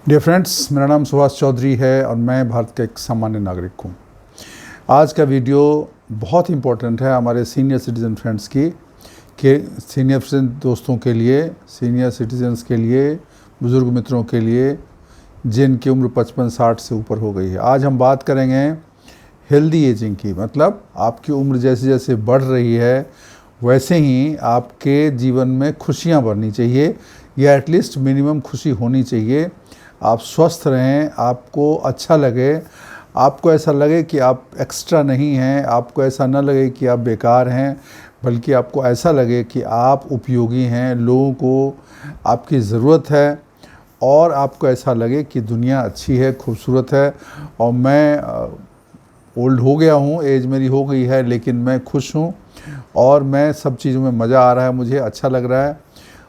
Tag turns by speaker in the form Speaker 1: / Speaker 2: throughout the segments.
Speaker 1: Dear friends, मेरा नाम सुभाष चौधरी है और मैं भारत का एक सामान्य नागरिक हूँ। आज का वीडियो बहुत इम्पोर्टेंट है हमारे सीनियर सिटीज़न फ्रेंड्स के सीनियर सिटीजन दोस्तों के लिए, सीनियर सिटीजन्स के लिए, बुज़ुर्ग मित्रों के लिए जिनकी उम्र 55-60 से ऊपर हो गई है। आज हम बात करेंगे हेल्दी एजिंग की, मतलब आपकी उम्र जैसे जैसे बढ़ रही है वैसे ही आपके जीवन में खुशियाँ बढ़नी चाहिए या एटलीस्ट मिनिमम खुशी होनी चाहिए। आप स्वस्थ रहें, आपको अच्छा लगे, आपको ऐसा लगे कि आप एक्स्ट्रा नहीं हैं, आपको ऐसा ना लगे कि आप बेकार हैं, बल्कि आपको ऐसा लगे कि आप उपयोगी हैं, लोगों को आपकी ज़रूरत है और आपको ऐसा लगे कि दुनिया अच्छी है, खूबसूरत है। और मैं ओल्ड हो गया हूँ, एज मेरी हो गई है, लेकिन मैं खुश हूँ और मैं सब चीज़ों में मज़ा आ रहा है, मुझे अच्छा लग रहा है।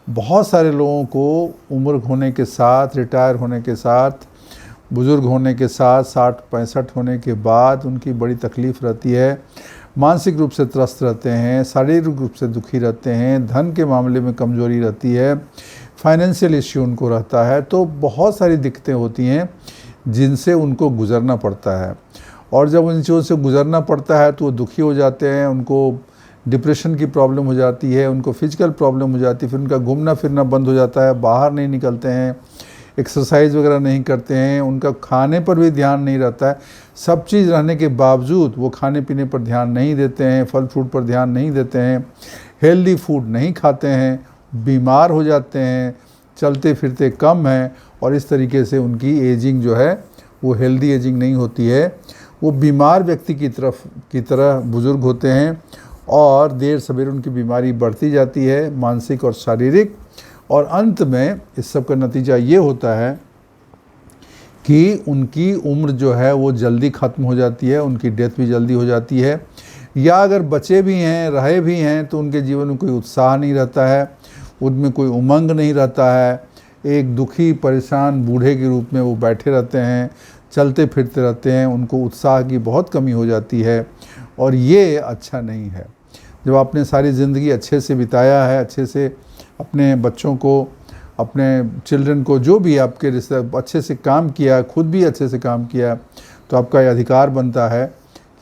Speaker 1: बहुत सारे लोगों को उम्र होने के साथ, रिटायर होने के साथ, बुज़ुर्ग होने के साथ, 60-65 होने के बाद उनकी बड़ी तकलीफ़ रहती है, मानसिक रूप से त्रस्त रहते हैं, शारीरिक रूप से दुखी रहते हैं, धन के मामले में कमज़ोरी रहती है, फाइनेंशियल इश्यू उनको रहता है। तो बहुत सारी दिक्कतें होती हैं जिनसे उनको गुज़रना पड़ता है और जब उन चीज़ों से गुज़रना पड़ता है तो वो दुखी हो जाते हैं, उनको डिप्रेशन की प्रॉब्लम हो जाती है, उनको फिजिकल प्रॉब्लम हो जाती है, फिर उनका घूमना फिरना बंद हो जाता है, बाहर नहीं निकलते हैं, एक्सरसाइज वगैरह नहीं करते हैं, उनका खाने पर भी ध्यान नहीं रहता है। सब चीज़ रहने के बावजूद वो खाने पीने पर ध्यान नहीं देते हैं, फल फ्रूट पर ध्यान नहीं देते हैं, हेल्दी फूड नहीं खाते हैं, बीमार हो जाते हैं, चलते फिरते कम हैं और इस तरीके से उनकी एजिंग जो है वो हेल्दी एजिंग नहीं होती है। वो बीमार व्यक्ति की तरह बुज़ुर्ग होते हैं और देर सवेर उनकी बीमारी बढ़ती जाती है, मानसिक और शारीरिक, और अंत में इस सब का नतीजा ये होता है कि उनकी उम्र जो है वो जल्दी ख़त्म हो जाती है, उनकी डेथ भी जल्दी हो जाती है, या अगर बचे भी हैं, रहे भी हैं, तो उनके जीवन में कोई उत्साह नहीं रहता है, उनमें कोई उमंग नहीं रहता है। एक दुखी परेशान बूढ़े के रूप में वो बैठे रहते हैं, चलते फिरते रहते हैं, उनको उत्साह की बहुत कमी हो जाती है और ये अच्छा नहीं है। जब आपने सारी ज़िंदगी अच्छे से बिताया है, अच्छे से अपने बच्चों को, अपने चिल्ड्रन को, जो भी आपके रिश्ते, अच्छे से काम किया, खुद भी अच्छे से काम किया, तो आपका ये अधिकार बनता है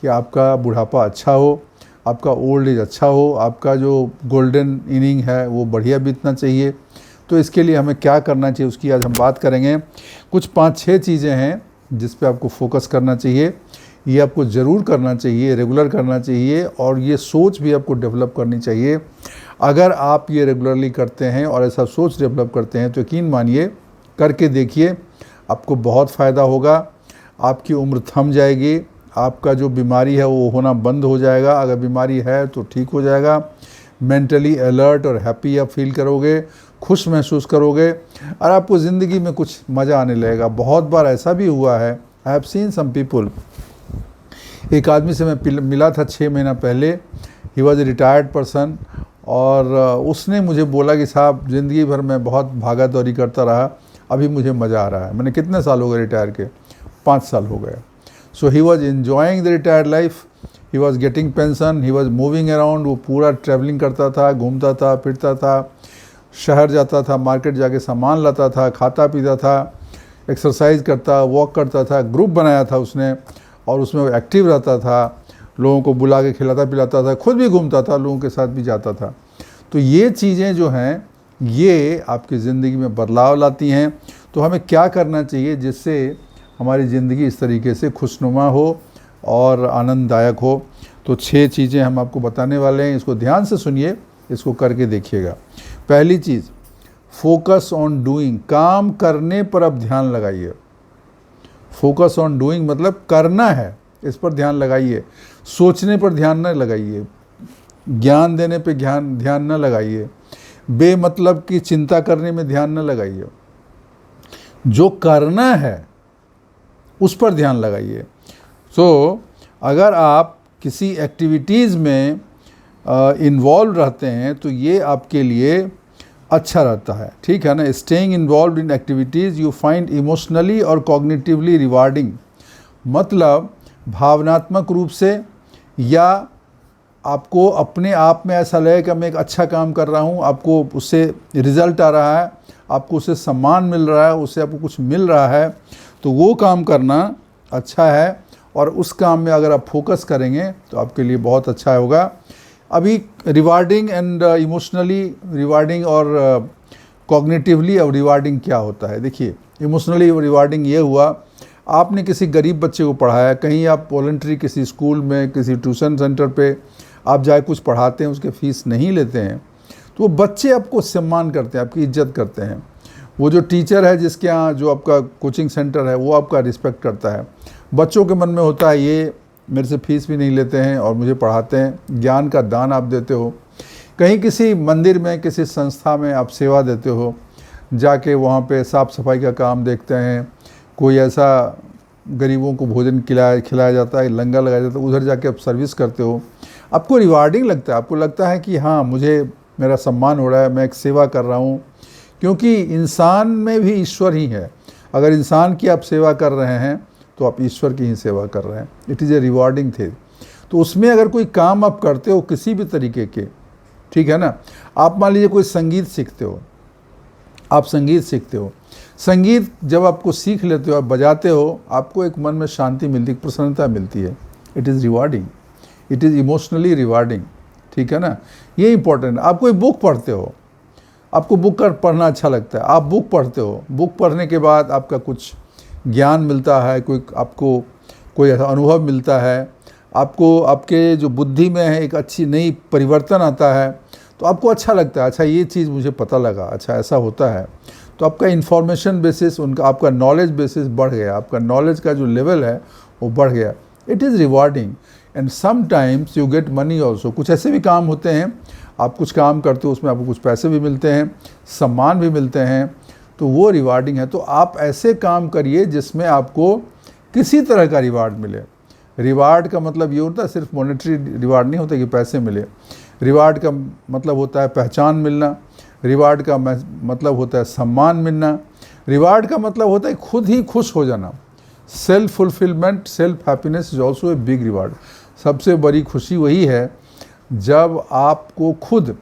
Speaker 1: कि आपका बुढ़ापा अच्छा हो, आपका ओल्ड एज अच्छा हो, आपका जो गोल्डन इनिंग है वो बढ़िया बीतना चाहिए। तो इसके लिए हमें क्या करना चाहिए उसकी आज हम बात करेंगे। कुछ 5-6 चीज़ें हैं जिस पे आपको फोकस करना चाहिए, ये आपको ज़रूर करना चाहिए, रेगुलर करना चाहिए और ये सोच भी आपको डेवलप करनी चाहिए। अगर आप ये रेगुलरली करते हैं और ऐसा सोच डेवलप करते हैं तो यकीन मानिए, करके देखिए, आपको बहुत फ़ायदा होगा। आपकी उम्र थम जाएगी, आपका जो बीमारी है वो होना बंद हो जाएगा, अगर बीमारी है तो ठीक हो जाएगा। मेंटली अलर्ट और हैप्पी आप फील करोगे, खुश महसूस करोगे और आपको ज़िंदगी में कुछ मज़ा आने लगेगा। बहुत बार ऐसा भी हुआ है, I have seen some people. एक आदमी से मैं मिला था 6 महीना पहले, he was a retired person, और उसने मुझे बोला कि साहब ज़िंदगी भर मैं बहुत भागा दौड़ी करता रहा, अभी मुझे मज़ा आ रहा है। मैंने कितने साल हो गए रिटायर के? 5 साल हो गए। So he was enjoying the retired life, he was getting pension, he was moving around, वो पूरा ट्रैवलिंग करता था, घूमता था, फिरता था, शहर जाता था, मार्केट जाके सामान लाता था, खाता पीता था, एक्सरसाइज करता, वॉक करता था, ग्रुप बनाया था उसने और उसमें वो एक्टिव रहता था, लोगों को बुला के खिलाता पिलाता था, खुद भी घूमता था, लोगों के साथ भी जाता था। तो ये चीज़ें जो हैं ये आपकी ज़िंदगी में बदलाव लाती हैं। तो हमें क्या करना चाहिए जिससे हमारी ज़िंदगी इस तरीके से खुशनुमा हो और आनंददायक हो? तो 6 चीज़ें हम आपको बताने वाले हैं, इसको ध्यान से सुनिए, इसको करके देखिएगा। पहली चीज़, फोकस ऑन डूइंग, काम करने पर अब ध्यान लगाइए। फोकस ऑन डूइंग मतलब करना है, इस पर ध्यान लगाइए, सोचने पर ध्यान न लगाइए, ज्ञान देने पे ध्यान न लगाइए, बेमतलब की चिंता करने में ध्यान न लगाइए, जो करना है उस पर ध्यान लगाइए। सो अगर आप किसी एक्टिविटीज़ में इन्वॉल्व रहते हैं तो ये आपके लिए अच्छा रहता है, ठीक है ना। Staying involve in activities you find emotionally और कॉग्निटिवली रिवार्डिंग, मतलब भावनात्मक रूप से या आपको अपने आप में ऐसा लगे कि मैं एक अच्छा काम कर रहा हूँ, आपको उससे रिज़ल्ट आ रहा है, आपको उससे सम्मान मिल रहा है, उससे आपको कुछ मिल रहा है, तो वो काम करना अच्छा है। और उस काम में अगर आप फोकस करेंगे तो आपके लिए बहुत अच्छा होगा। अभी रिवार्डिंग एंड इमोशनली रिवार्डिंग और कॉग्निटिवली और रिवार्डिंग क्या होता है। देखिए, इमोशनली रिवार्डिंग ये हुआ, आपने किसी गरीब बच्चे को पढ़ाया, कहीं आप वॉलंटरी किसी स्कूल में, किसी ट्यूशन सेंटर पे आप जाए कुछ पढ़ाते हैं, उसके फीस नहीं लेते हैं, तो वो बच्चे आपको सम्मान करते हैं, आपकी इज्जत करते हैं। वो जो टीचर है जिसके यहाँ जो आपका कोचिंग सेंटर है वो आपका रिस्पेक्ट करता है। बच्चों के मन में होता है ये मेरे से फीस भी नहीं लेते हैं और मुझे पढ़ाते हैं, ज्ञान का दान आप देते हो। कहीं किसी मंदिर में, किसी संस्था में आप सेवा देते हो, जाके वहाँ पे साफ़ सफाई का काम देखते हैं, कोई ऐसा गरीबों को भोजन खिलाया जाता है, लंगर लगाया जाता है, उधर जाके आप सर्विस करते हो, आपको रिवार्डिंग लगता है। आपको लगता है कि हाँ, मुझे मेरा सम्मान हो रहा है, मैं एक सेवा कर रहा हूँ। क्योंकि इंसान में भी ईश्वर ही है। अगर इंसान की आप सेवा कर रहे हैं तो आप ईश्वर की ही सेवा कर रहे हैं। It is a rewarding thing. तो उसमें अगर कोई काम आप करते हो किसी भी तरीके के, ठीक है ना, आप मान लीजिए कोई संगीत सीखते हो, आप संगीत सीखते हो, संगीत जब आपको सीख लेते हो, आप बजाते हो, आपको एक मन में शांति मिलती है, प्रसन्नता मिलती है। It is rewarding, it is emotionally rewarding, ठीक है ना। ये इंपॉर्टेंट है। आप कोई बुक पढ़ते हो, आपको बुक पढ़ना अच्छा लगता है, आप बुक पढ़ते हो, बुक पढ़ने के बाद आपका कुछ ज्ञान मिलता है, आपको कोई ऐसा अनुभव मिलता है, आपको आपके जो बुद्धि में है एक अच्छी नई परिवर्तन आता है, तो आपको अच्छा लगता है, अच्छा ये चीज़ मुझे पता लगा, अच्छा ऐसा होता है। तो आपका इन्फॉर्मेशन बेसिस, उनका आपका नॉलेज बेसिस बढ़ गया, आपका नॉलेज का जो लेवल है वो बढ़ गया। It is rewarding and sometimes you get money also. कुछ ऐसे भी काम होते हैं, आप कुछ काम करते हो, उसमें आपको कुछ पैसे भी मिलते हैं, सम्मान भी मिलते हैं, तो वो रिवार्डिंग है। तो आप ऐसे काम करिए जिसमें आपको किसी तरह का रिवार्ड मिले। रिवार्ड का मतलब ये होता है सिर्फ मॉनेटरी रिवार्ड नहीं होता कि पैसे मिले। रिवार्ड का मतलब होता है पहचान मिलना, रिवार्ड का मतलब होता है सम्मान मिलना, रिवार्ड का मतलब होता है खुद ही खुश हो जाना। Self fulfilment, self happiness is also a big reward. सबसे बड़ी खुशी वही है जब आपको खुद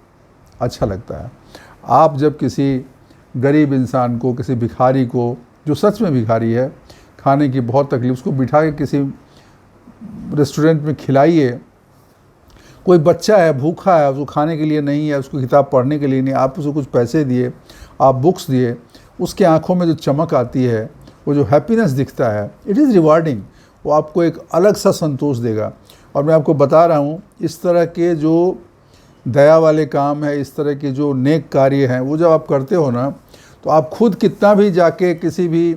Speaker 1: अच्छा लगता है। आप जब किसी गरीब इंसान को, किसी भिखारी को, जो सच में भिखारी है, खाने की बहुत तकलीफ, उसको बिठा के किसी रेस्टोरेंट में खिलाइए। कोई बच्चा है भूखा है, उसको खाने के लिए नहीं है, उसको किताब पढ़ने के लिए नहीं, आप उसको कुछ पैसे दिए, आप बुक्स दिए, उसके आंखों में जो चमक आती है, वो जो हैप्पीनेस दिखता है, इट इज़ रिवार्डिंग। वो आपको एक अलग सा संतोष देगा। और मैं आपको बता रहा हूँ, इस तरह के जो दया वाले काम है, इस तरह के जो नेक कार्य हैं, वो जब आप करते हो ना, तो आप खुद कितना भी जाके किसी भी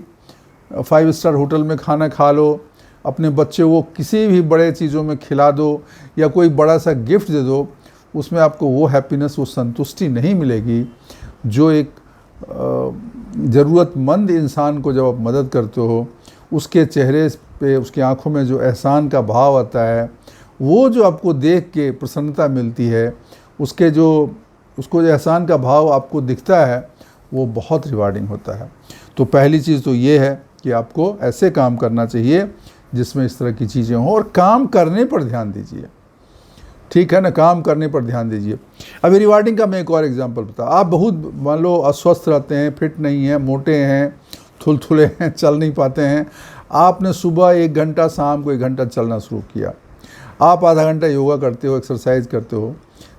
Speaker 1: 5 स्टार होटल में खाना खा लो, अपने बच्चे को किसी भी बड़े चीज़ों में खिला दो, या कोई बड़ा सा गिफ्ट दे दो, उसमें आपको वो हैप्पीनेस, वो संतुष्टि नहीं मिलेगी जो एक ज़रूरतमंद इंसान को जब आप मदद करते हो, उसके चेहरे पे, उसकी आंखों में जो एहसान का भाव आता है, वो जो आपको देख के प्रसन्नता मिलती है, उसको जो एहसान का भाव आपको दिखता है, वो बहुत रिवार्डिंग होता है। तो पहली चीज़ तो ये है कि आपको ऐसे काम करना चाहिए जिसमें इस तरह की चीज़ें हों, और काम करने पर ध्यान दीजिए, ठीक है ना, काम करने पर ध्यान दीजिए। अभी रिवार्डिंग का मैं एक और एग्जांपल बता। आप बहुत मान लो अस्वस्थ रहते हैं, फिट नहीं हैं, मोटे हैं, थुलथुले हैं, चल नहीं पाते हैं, आपने सुबह 1 घंटा, शाम को 1 घंटा चलना शुरू किया, आप आधा घंटा योगा करते हो, एक्सरसाइज करते हो,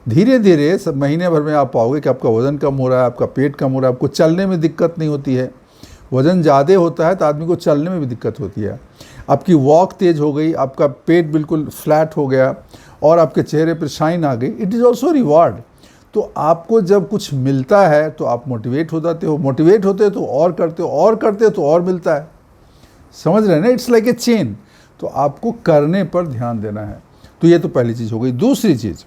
Speaker 1: धीरे धीरे सब महीने भर में आप पाओगे कि आपका वज़न कम हो रहा है, आपका पेट कम हो रहा है, आपको चलने में दिक्कत नहीं होती है। वज़न ज़्यादा होता है तो आदमी को चलने में भी दिक्कत होती है। आपकी वॉक तेज़ हो गई, आपका पेट बिल्कुल फ्लैट हो गया, और आपके चेहरे पर शाइन आ गई। It is also reward. तो आपको जब कुछ मिलता है तो आप मोटिवेट हो जाते हो, मोटिवेट होते हो तो और करते हो, और करते हो तो और मिलता है। समझ रहे हैं ना, इट्स लाइक ए चेन। तो आपको करने पर ध्यान देना है। तो ये तो पहली चीज़ हो गई। दूसरी चीज़,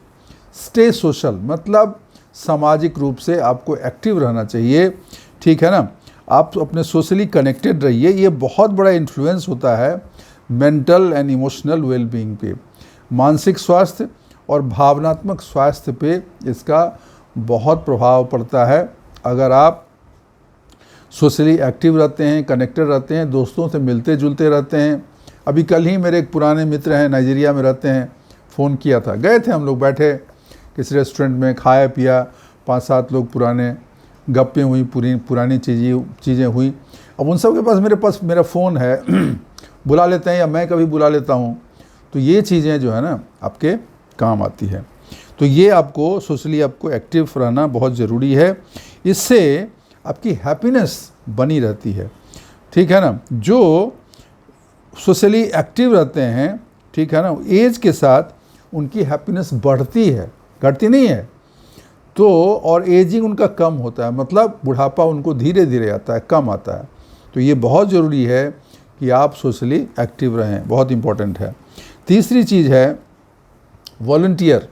Speaker 1: स्टे सोशल, मतलब सामाजिक रूप से आपको एक्टिव रहना चाहिए, ठीक है ना। आप अपने सोशली कनेक्टेड रहिए। ये बहुत बड़ा इन्फ्लुएंस होता है मेंटल एंड इमोशनल वेलबींग पे, मानसिक स्वास्थ्य और भावनात्मक स्वास्थ्य पे इसका बहुत प्रभाव पड़ता है। अगर आप सोशली एक्टिव रहते हैं, कनेक्टेड रहते हैं, दोस्तों से मिलते जुलते रहते हैं। अभी कल ही मेरे एक पुराने मित्र हैं, नाइजीरिया में रहते हैं, फ़ोन किया था, गए थे हम लोग, बैठे किसी रेस्टोरेंट में, खाया पिया, 5-7 लोग पुराने गप्पें हुई, पुरानी चीज़ें हुई। अब उन सब के पास मेरा फ़ोन है बुला लेते हैं, या मैं कभी बुला लेता हूँ। तो ये चीज़ें जो है ना आपके काम आती है। तो ये आपको सोशली आपको एक्टिव रहना बहुत ज़रूरी है, इससे आपकी हैप्पीनेस बनी रहती है, ठीक है ना। जो सोशली एक्टिव रहते हैं, ठीक है ना, एज के साथ उनकी हैप्पीनेस बढ़ती है, घटती नहीं है। तो और एजिंग उनका कम होता है, मतलब बुढ़ापा उनको धीरे धीरे आता है, कम आता है। तो ये बहुत ज़रूरी है कि आप सोशली एक्टिव रहें, बहुत इम्पोर्टेंट है। तीसरी चीज़ है वॉलंटियर,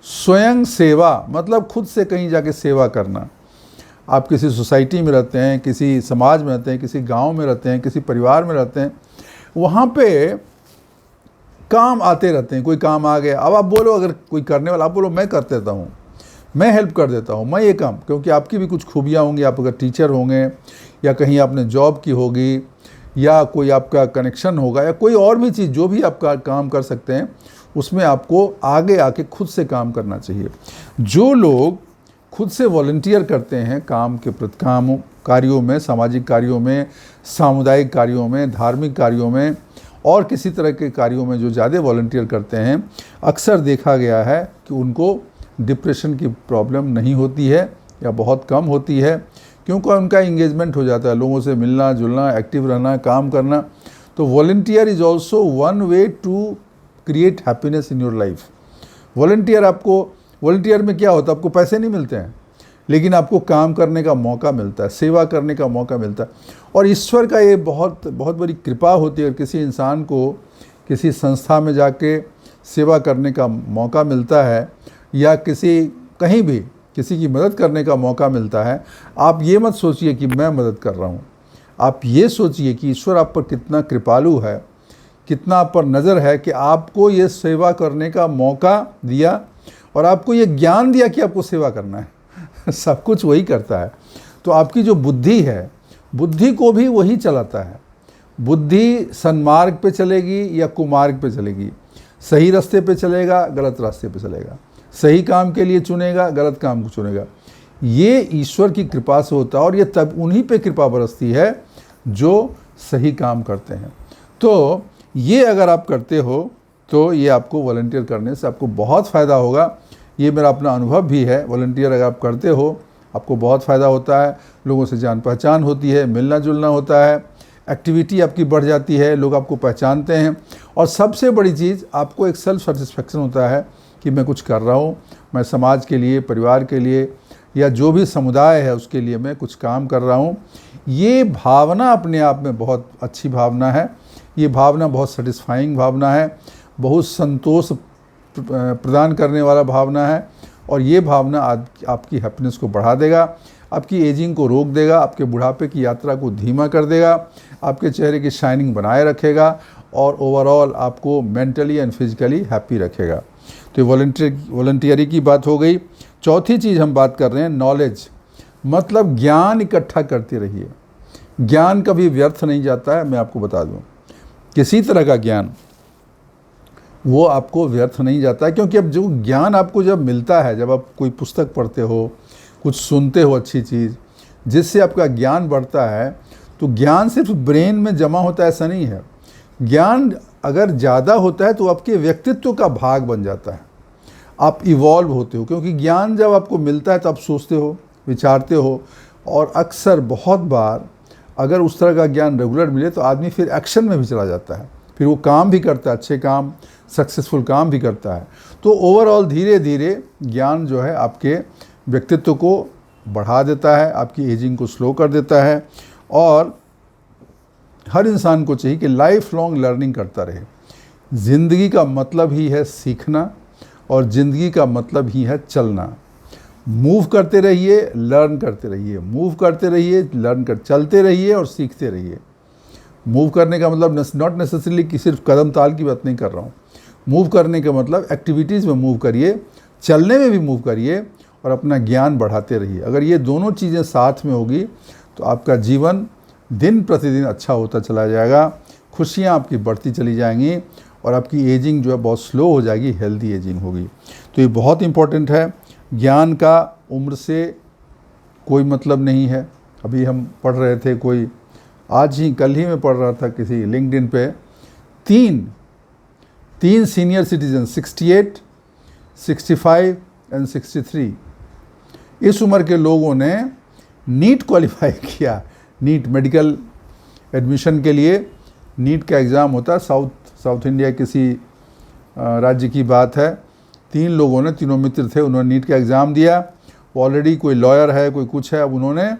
Speaker 1: स्वयं सेवा, मतलब खुद से कहीं जाके सेवा करना। आप किसी सोसाइटी में रहते हैं, किसी समाज में रहते हैं, किसी गांव में रहते हैं, किसी परिवार में रहते हैं, वहाँ पे काम आते रहते हैं। कोई काम आ गया, अब आप बोलो, अगर कोई करने वाला, आप बोलो मैं कर देता हूँ, मैं हेल्प कर देता हूँ, मैं ये काम, क्योंकि आपकी भी कुछ खूबियाँ होंगी। आप अगर टीचर होंगे, या कहीं आपने जॉब की होगी, या कोई आपका कनेक्शन होगा, या कोई और भी चीज़, जो भी आपका काम कर सकते हैं, उसमें आपको आगे आके खुद से काम करना चाहिए। जो लोग खुद से वॉलंटियर करते हैं काम के प्रति, कार्यों में, सामाजिक कार्यों में, सामुदायिक कार्यों में, धार्मिक कार्यों में और किसी तरह के कार्यों में जो ज़्यादा वॉलंटियर करते हैं, अक्सर देखा गया है कि उनको डिप्रेशन की प्रॉब्लम नहीं होती है, या बहुत कम होती है, क्योंकि उनका इंगेजमेंट हो जाता है, लोगों से मिलना जुलना, एक्टिव रहना, काम करना। तो volunteer is also one way to create happiness in your life. Volunteer में क्या होता है, आपको पैसे नहीं मिलते हैं, लेकिन आपको काम करने का मौका मिलता है, सेवा करने का मौका मिलता है। और ईश्वर का ये बहुत बहुत बड़ी कृपा होती है, और किसी इंसान को किसी संस्था में जाके सेवा करने का मौका मिलता है, या कहीं भी किसी की मदद करने का मौका मिलता है। आप ये मत सोचिए कि मैं मदद कर रहा हूँ, आप ये सोचिए कि ईश्वर आप पर कितना कृपालु है, कितना आप पर नज़र है कि आपको ये सेवा करने का मौका दिया, और आपको ये ज्ञान दिया कि आपको सेवा करना है। सब कुछ वही करता है। तो आपकी जो बुद्धि है, बुद्धि को भी वही चलाता है। बुद्धि सन्मार्ग पे चलेगी या कुमार्ग पे चलेगी, सही रास्ते पे चलेगा, गलत रास्ते पे चलेगा, सही काम के लिए चुनेगा, गलत काम को चुनेगा। ये ईश्वर की कृपा से होता है, और ये तब उन्हीं पे कृपा बरसती है जो सही काम करते हैं। तो ये अगर आप करते हो, तो ये आपको वॉलंटियर करने से आपको बहुत फ़ायदा होगा। ये मेरा अपना अनुभव भी है। वॉलंटियर अगर आप करते हो, आपको बहुत फ़ायदा होता है, लोगों से जान पहचान होती है, मिलना जुलना होता है, एक्टिविटी आपकी बढ़ जाती है, लोग आपको पहचानते हैं, और सबसे बड़ी चीज़ आपको एक सेल्फ सेटिस्फेक्शन होता है कि मैं कुछ कर रहा हूँ, मैं समाज के लिए, परिवार के लिए, या जो भी समुदाय है उसके लिए मैं कुछ काम कर रहा हूँ। ये भावना अपने आप में बहुत अच्छी भावना है। ये भावना बहुत सेटिस्फाइंग भावना है, बहुत संतोष प्रदान करने वाला भावना है, और ये भावना आपकी हैप्पीनेस को बढ़ा देगा, आपकी एजिंग को रोक देगा, आपके बुढ़ापे की यात्रा को धीमा कर देगा, आपके चेहरे की शाइनिंग बनाए रखेगा, और ओवरऑल आपको मेंटली एंड फिजिकली हैप्पी रखेगा। तो वॉलंटियरिंग की बात हो गई। चौथी चीज़ हम बात कर रहे हैं नॉलेज, मतलब ज्ञान इकट्ठा करते रहिए। ज्ञान कभी व्यर्थ नहीं जाता है, मैं आपको बता दूं। किसी तरह का ज्ञान वो आपको व्यर्थ नहीं जाता है, क्योंकि अब जो ज्ञान आपको जब मिलता है, जब आप कोई पुस्तक पढ़ते हो, कुछ सुनते हो अच्छी चीज़, जिससे आपका ज्ञान बढ़ता है, तो ज्ञान सिर्फ ब्रेन में जमा होता है ऐसा नहीं है। ज्ञान अगर ज़्यादा होता है तो आपके व्यक्तित्व का भाग बन जाता है, आप इवॉल्व होते हो, क्योंकि ज्ञान जब आपको मिलता है तो आप सोचते हो, विचारते हो, और अक्सर बहुत बार अगर उस तरह का ज्ञान रेगुलर मिले तो आदमी फिर एक्शन में भी चला जाता है, फिर वो काम भी करता है, अच्छे काम, सक्सेसफुल काम भी करता है। तो ओवरऑल धीरे धीरे ज्ञान जो है आपके व्यक्तित्व को बढ़ा देता है, आपकी एजिंग को स्लो कर देता है, और हर इंसान को चाहिए कि लाइफ लॉन्ग लर्निंग करता रहे। ज़िंदगी का मतलब ही है सीखना, और ज़िंदगी का मतलब ही है चलना। मूव करते रहिए, लर्न करते रहिए, मूव करते रहिए, चलते रहिए और सीखते रहिए। मूव करने का मतलब नॉट नेसेसरीली कि सिर्फ कदम ताल की बात नहीं कर रहा हूँ। मूव करने का मतलब एक्टिविटीज़ में मूव करिए, चलने में भी मूव करिए, और अपना ज्ञान बढ़ाते रहिए। अगर ये दोनों चीज़ें साथ में होगी तो आपका जीवन दिन प्रतिदिन अच्छा होता चला जाएगा, खुशियाँ आपकी बढ़ती चली जाएंगी, और आपकी एजिंग जो है बहुत स्लो हो जाएगी, हेल्दी एजिंग होगी। तो ये बहुत इम्पोर्टेंट है। ज्ञान का उम्र से कोई मतलब नहीं है। अभी हम पढ़ रहे थे, कोई आज ही कल ही मैं पढ़ रहा था किसी लिंक्डइन पे, तीन सीनियर सिटीजन 68, 65 एंड 63 इस उम्र के लोगों ने नीट क्वालिफाई किया। नीट मेडिकल एडमिशन के लिए नीट का एग्ज़ाम होता है, साउथ इंडिया किसी राज्य की बात है। 3 लोगों ने, तीनों मित्र थे, उन्होंने नीट का एग्ज़ाम दिया। वो ऑलरेडी कोई लॉयर है, कोई कुछ है, अब उन्होंने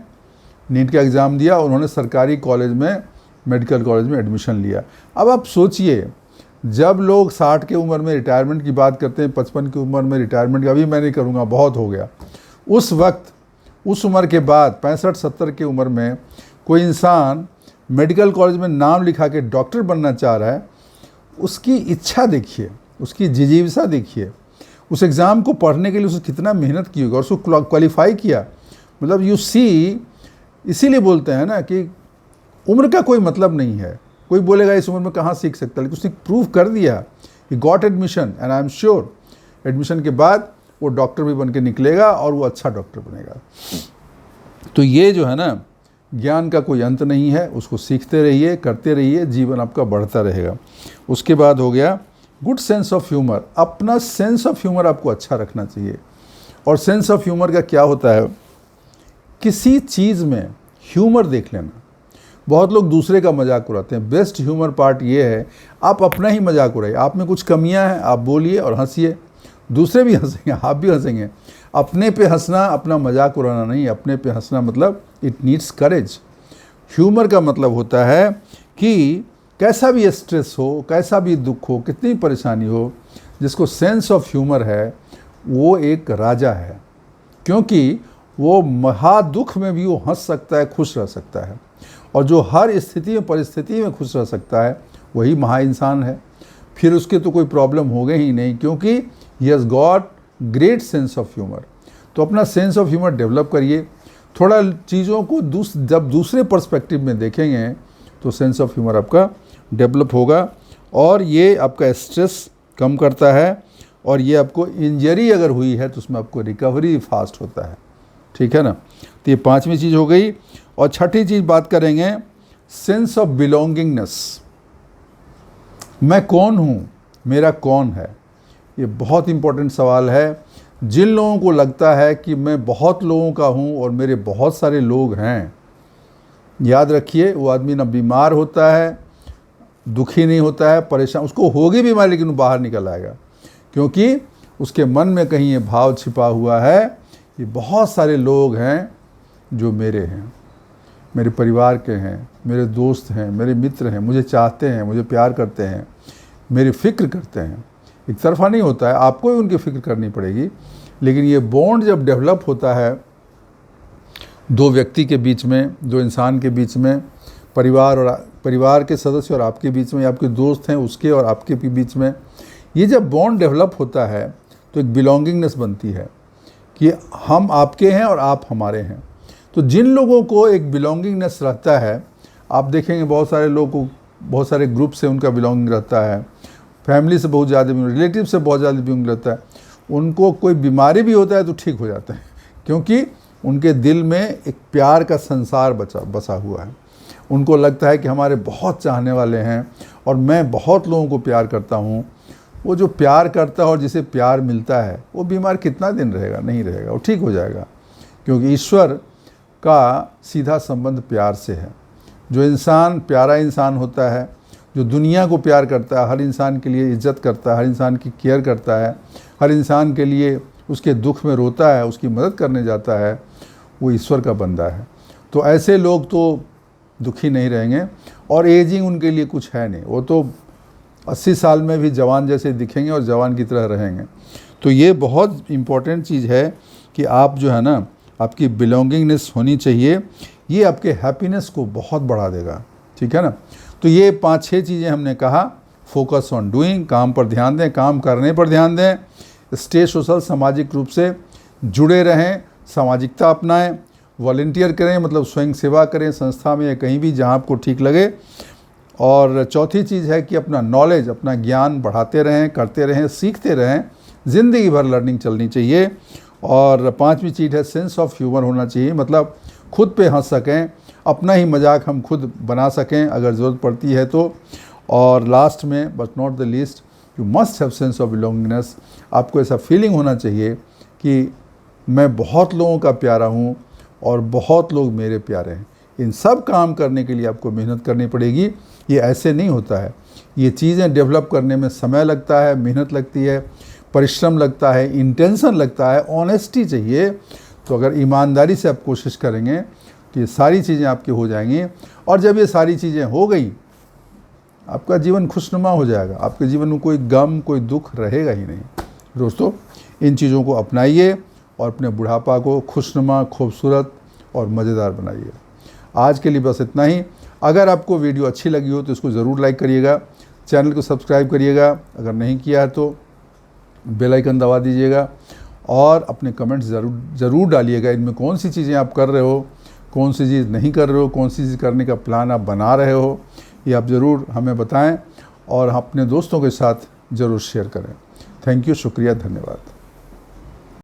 Speaker 1: नीट का एग्ज़ाम दिया, उन्होंने सरकारी कॉलेज में, मेडिकल कॉलेज में एडमिशन लिया। अब आप सोचिए, जब लोग 60 की उम्र में रिटायरमेंट की बात करते हैं, 55 की उम्र में रिटायरमेंट, अभी मैं नहीं करूँगा, बहुत हो गया, उस वक्त, उस उम्र के बाद 65-70 की उम्र में कोई इंसान मेडिकल कॉलेज में नाम लिखा के डॉक्टर बनना चाह रहा है, उसकी इच्छा देखिए, उसकी जिजीविसा देखिए, उस एग्ज़ाम को पढ़ने के लिए उसने कितना मेहनत की होगी और उसको क्वालिफाई किया। मतलब यू सी, इसीलिए बोलते हैं ना कि उम्र का कोई मतलब नहीं है। कोई बोलेगा इस उम्र में कहाँ सीख सकता है, लेकिन उसने प्रूव कर दिया, he got admission and I am sure admission के बाद वो डॉक्टर भी बन के निकलेगा और वो अच्छा डॉक्टर बनेगा। तो ये जो है ना, ज्ञान का कोई अंत नहीं है, उसको सीखते रहिए, करते रहिए, जीवन आपका बढ़ता रहेगा। उसके बाद हो गया गुड सेंस ऑफ ह्यूमर। अपना सेंस ऑफ ह्यूमर आपको अच्छा रखना चाहिए। और सेंस ऑफ ह्यूमर का क्या होता है, किसी चीज़ में ह्यूमर देख लेना। बहुत लोग दूसरे का मजाक उड़ाते हैं, बेस्ट ह्यूमर पार्ट ये है, आप अपना ही मजाक उड़ाइए। आप में कुछ कमियां हैं, आप बोलिए और हंसिए, दूसरे भी हंसेंगे, आप भी हंसेंगे। अपने पे हंसना, अपना मजाक उड़ाना नहीं, अपने पे हंसना मतलब इट नीड्स करेज। ह्यूमर का मतलब होता है कि कैसा भी स्ट्रेस हो, कैसा भी दुख हो, कितनी परेशानी हो, जिसको सेंस ऑफ ह्यूमर है वो एक राजा है, क्योंकि वो महा दुख में भी वो हंस सकता है, खुश रह सकता है। और जो हर स्थिति में, परिस्थिति में खुश रह सकता है, वही महा इंसान है। फिर उसके तो कोई प्रॉब्लम हो गई ही नहीं, क्योंकि he has got great sense of humour. तो अपना सेंस ऑफ ह्यूमर डेवलप करिए। थोड़ा चीज़ों को जब दूसरे पर्सपेक्टिव में देखेंगे तो सेंस ऑफ ह्यूमर आपका डेवलप होगा, और ये आपका स्ट्रेस कम करता है, और ये आपको इंजरी अगर हुई है तो उसमें आपको रिकवरी फास्ट होता है। ठीक है ना। तो ये 5वीं चीज़ हो गई। और 6ठी चीज़ बात करेंगे, सेंस ऑफ बिलोंगिंगनेस। मैं कौन हूँ, मेरा कौन है, ये बहुत इंपॉर्टेंट सवाल है। जिन लोगों को लगता है कि मैं बहुत लोगों का हूँ और मेरे बहुत सारे लोग हैं, याद रखिए वो आदमी ना बीमार होता है, दुखी नहीं होता है, परेशान, उसको होगी बीमारी लेकिन वो बाहर निकल आएगा, क्योंकि उसके मन में कहीं ये भाव छिपा हुआ है कि बहुत सारे लोग हैं जो मेरे हैं, मेरे परिवार के हैं, मेरे दोस्त हैं, मेरे मित्र हैं, मुझे चाहते हैं, मुझे प्यार करते हैं, मेरी फ़िक्र करते हैं। एक तरफा नहीं होता है, आपको ही उनकी फ़िक्र करनी पड़ेगी। लेकिन ये बॉन्ड जब डेवलप होता है दो व्यक्ति के बीच में, दो इंसान के बीच में, परिवार के सदस्य और आपके बीच में, आपके दोस्त हैं उसके और आपके भी बीच में, ये जब बॉन्ड डेवलप होता है तो एक बिलोंगिंगनेस बनती है कि हम आपके हैं और आप हमारे हैं। तो जिन लोगों को एक बिलोंगिंगनेस रहता है, आप देखेंगे बहुत सारे लोग को, बहुत सारे ग्रुप से उनका बिलोंगिंग रहता है, फैमिली से बहुत ज़्यादा, रिलेटिव से बहुत ज़्यादा बिलोंगिंग रहता है, उनको कोई बीमारी भी होता है तो ठीक हो जाता है, क्योंकि उनके दिल में एक प्यार का संसार बसा हुआ है। उनको लगता है कि हमारे बहुत चाहने वाले हैं और मैं बहुत लोगों को प्यार करता हूँ। वो जो प्यार करता है और जिसे प्यार मिलता है, वो बीमार कितना दिन रहेगा, नहीं रहेगा, वो ठीक हो जाएगा, क्योंकि ईश्वर का सीधा संबंध प्यार से है। जो इंसान प्यारा इंसान होता है, जो दुनिया को प्यार करता है, हर इंसान के लिए इज्जत करता है, हर इंसान की केयर करता है, हर इंसान के लिए उसके दुख में रोता है, उसकी मदद करने जाता है, वो ईश्वर का बंदा है। तो ऐसे लोग तो दुखी नहीं रहेंगे और एजिंग उनके लिए कुछ है नहीं, वो तो 80 साल में भी जवान जैसे दिखेंगे और जवान की तरह रहेंगे। तो ये बहुत इम्पॉर्टेंट चीज़ है कि आप जो है ना, आपकी बिलोंगिंगनेस होनी चाहिए। ये आपके हैप्पीनेस को बहुत बढ़ा देगा। ठीक है ना। तो ये 5-6 चीज़ें हमने कहा। फोकस ऑन डूइंग, काम पर ध्यान दें, काम करने पर ध्यान दें। स्टे सोशल, सामाजिक रूप से जुड़े रहें, सामाजिकता अपनाएं, वॉलंटियर करें, मतलब स्वयं सेवा करें संस्था में या कहीं भी जहां आपको ठीक लगे। और चौथी चीज़ है कि अपना नॉलेज, अपना ज्ञान बढ़ाते रहें, करते रहें, सीखते रहें, ज़िंदगी भर लर्निंग चलनी चाहिए। और पांचवी चीज़ है सेंस ऑफ ह्यूमर होना चाहिए, मतलब खुद पे हंस सकें, अपना ही मजाक हम खुद बना सकें अगर ज़रूरत पड़ती है तो। और लास्ट में but not the least, you must have sense of belongingness. आपको ऐसा फीलिंग होना चाहिए कि मैं बहुत लोगों का प्यारा हूँ और बहुत लोग मेरे प्यारे हैं। इन सब काम करने के लिए आपको मेहनत करनी पड़ेगी, ये ऐसे नहीं होता है। ये चीज़ें डेवलप करने में समय लगता है, मेहनत लगती है, परिश्रम लगता है, इंटेंशन लगता है, ऑनेस्टी चाहिए। तो अगर ईमानदारी से आप कोशिश करेंगे तो ये सारी चीज़ें आपकी हो जाएंगी। और जब ये सारी चीज़ें हो गई, आपका जीवन खुशनुमा हो जाएगा, आपके जीवन में कोई गम कोई दुख रहेगा ही नहीं। दोस्तों, इन चीज़ों को अपनाइए और अपने बुढ़ापा को खुशनुमा, खूबसूरत और मज़ेदार बनाइए। आज के लिए बस इतना ही। अगर आपको वीडियो अच्छी लगी हो तो इसको ज़रूर लाइक करिएगा, चैनल को सब्सक्राइब करिएगा, अगर नहीं किया है तो बेल आइकन दबा दीजिएगा और अपने कमेंट्स ज़रूर डालिएगा। इनमें कौन सी चीज़ें आप कर रहे हो, कौन सी चीज़ नहीं कर रहे हो, कौन सी चीज़ करने का प्लान आप बना रहे हो, ये आप ज़रूर हमें बताएं और अपने दोस्तों के साथ ज़रूर शेयर करें। थैंक यू, शुक्रिया, धन्यवाद।